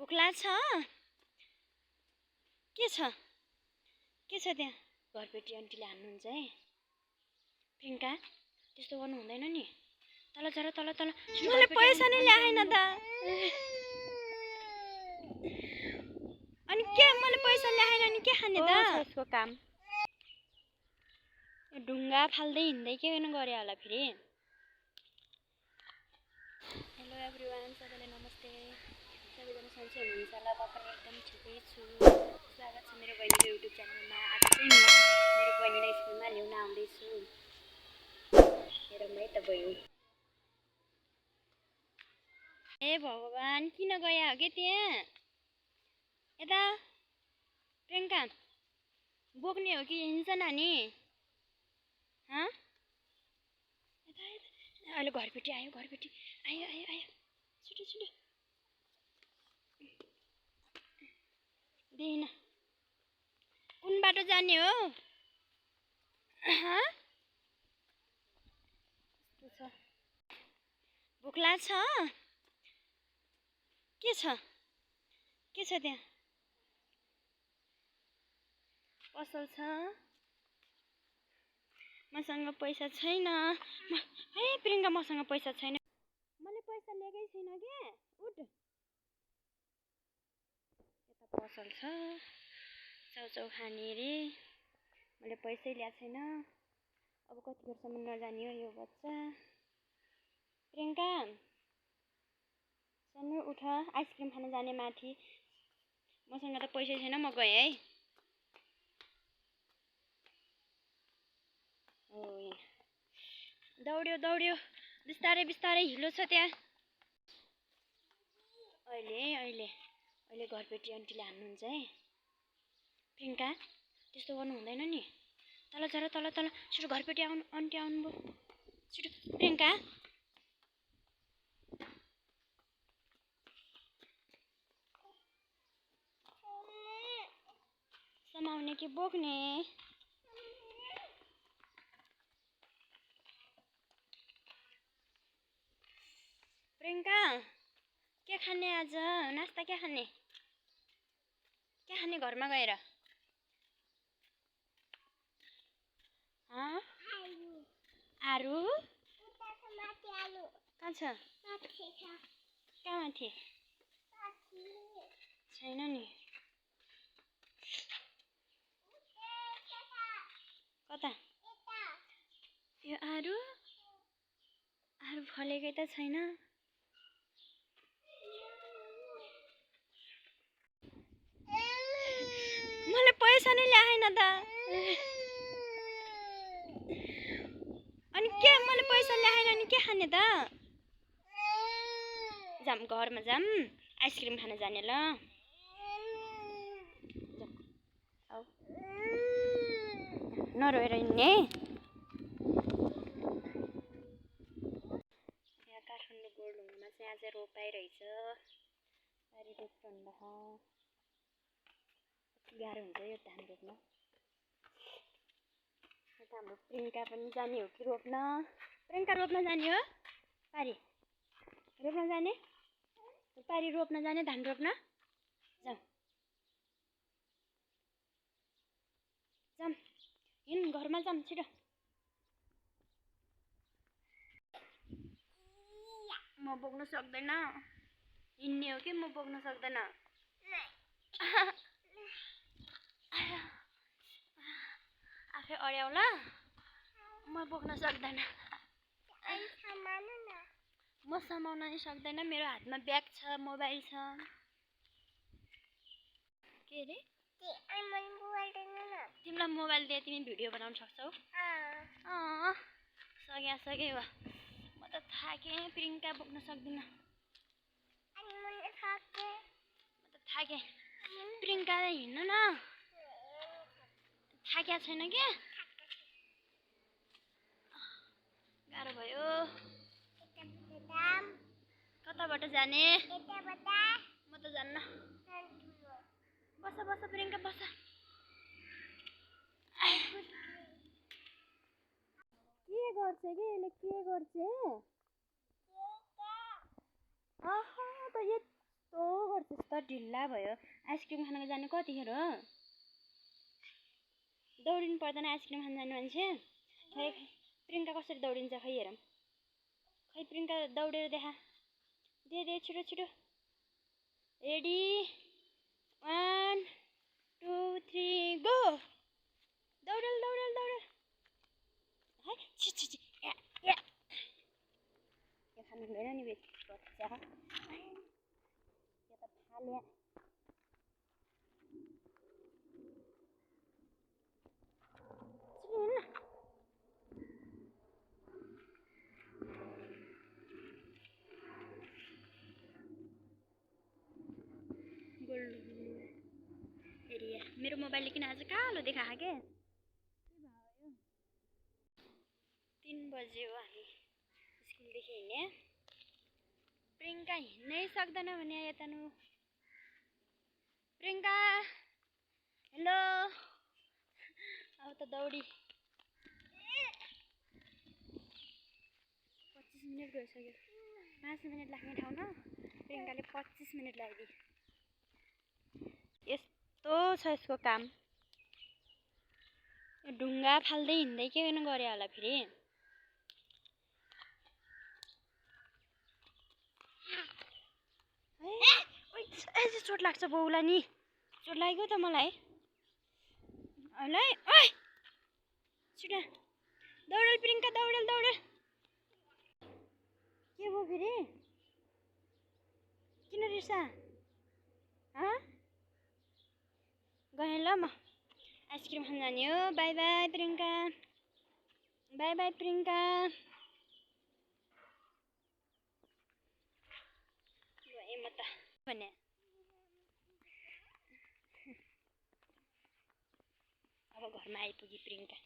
भोक लाग्छ के छ त्यहाँ घरपेटी आन्टीले हान्नुहुन्छ है प्रियङ्का त्यस्तो गर्नु हुँदैन नि तल झर तल मैले पैसा नै ल्याएन त अनि के मैले पैसा ल्याएन नि के खाने त यसको काम ढुङ्गा फाल्दै हिँड्दै के गरे होला फेरि हेलो एभ्रिवान सबैलाई नमस्ते सबैजना सन्चै हुनुहुन्छ होला म पनि एकदम ठिकै छु स्वागत छ मेरो बहिनीको युट्युब च्यानलमा आज चाहिँ म मेरो बहिनीलाई स्कुलमा ल्याउन आउँदैछु हेरौँ है त बहिनी ए भगवान किन गया हो के त्यहाँ यता प्रियङ्का बोक्ने हो कि हिँड्छ नानी अहिले घरपेटी आयो छिटो देन कुन बाटो जाने हो भोक लाग्छ के छ त्यहाँ पसल छ मसँग पैसा छैन है प्रियङ्का मसँग पैसा छैन मैले पैसा लिएकै छैन के उठ यता पसल छ चाउचाउ खाने रे मैले पैसै ल्याएको छैन अब कति बेरसम्म नजाने हो यो बच्चा प्रियङ्का सानो उठ आइसक्रिम खान जाने माथि मसँग त पैसै छैन म गएँ है दौड्यो बिस्तारै हिलो छ त्यहाँ अहिले घरपेटी आन्टीले हान्नुहुन्छ है प्रियङ्का त्यस्तो गर्नु हुँदैन नि तल झर तल छिटो घरपेटी आन्टी आउनुभयो छिटो प्रियङ्का समाउने कि बोक्ने प्रियङ्का के खाने आज नास्ता के खाने घरमा गएर आरु कहाँ छ कहाँ माथि छैन नि कता यो आरु फलेकै त छैन मैले पैसा नै ल्याएन त अनि के मैले पैसा ल्याएन नि के खाने त जाम घरमा जाम आइसक्रिम खान जाने ल नरोएर हिँड्ने यहाँ काठमाडौँ गोलढुङ्गामा चाहिँ आज रोपाइ रहेछ बारी रोप्नु गाह्रो हुन्छ यो धान रोप्न हाम्रो प्रियङ्का पनि जाने हो कि रोप्न प्रियङ्का रोप्न जाने हो पारी रोप्न जाने धान रोप्न जाऊ हिँड घरमा जाऊँ छिटो म बोक्न सक्दैन हिँड्ने हो कि म बोक्न सक्दैन आफै अड्याउला म बोक्न सक्दैन म समाउन नि सक्दैन मेरो हातमा ब्याग छ मोबाइल छ के रे तिमीलाई मोबाइल दिए तिमी भिडियो बनाउन सक्छौ सके वा म त थाकेँ प्रियङ्का बोक्न सक्दिनँ प्रियङ्का हिँड्नु न थाक्या छैन के गाह्रो भयो कताबाट जाने म त जान्न बस प्रियङ्का बस के गर्छ के यसले के गर्छ त कस्तो गर्छस् त ढिल्ला भयो आइसक्रिम खान जानु कतिखेर हो दौडिनु पर्दैन आइसक्रिम खान जानु मान्छे खै प्रियङ्का कसरी दौडिन्छ खै हेरौँ खै प्रियङ्का दौडेर देखा दे छिटो छिटो रेडी 1 2 3 गो दौडेल है छि या यो खानु हुँदैन नि बच्चा यो त फाल्या एरिया मेरो मोबाइलले किन आज कालो देखाएको के भयो 3 बजे हो हामी स्कुलदेखि हिँड्ने प्रियङ्का हिँड्नै सक्दैन भने यता नु प्रियङ्का हेलो अब त दौडी 25 मिनट गइसक्यो 5 मिनट लाग्ने ठाउँ न प्रियङ्काले 25 मिनट लाग्यो यस्तो छ यसको काम ढुङ्गा फाल्दै हिँड्दै के गर्नु गरे होला फेरि चोट लाग्छ बाउलाई नि चोट लाग्यो त मलाई है ओइ छिटो दौडेल प्रियङ्का दौडेल के भयो फेरि किन रिसा गएँ ल म आइसक्रिम खान जाने हो बाई बाई प्रियङ्का गएँ म त भने अब घरमा आइपुगी प्रियङ्का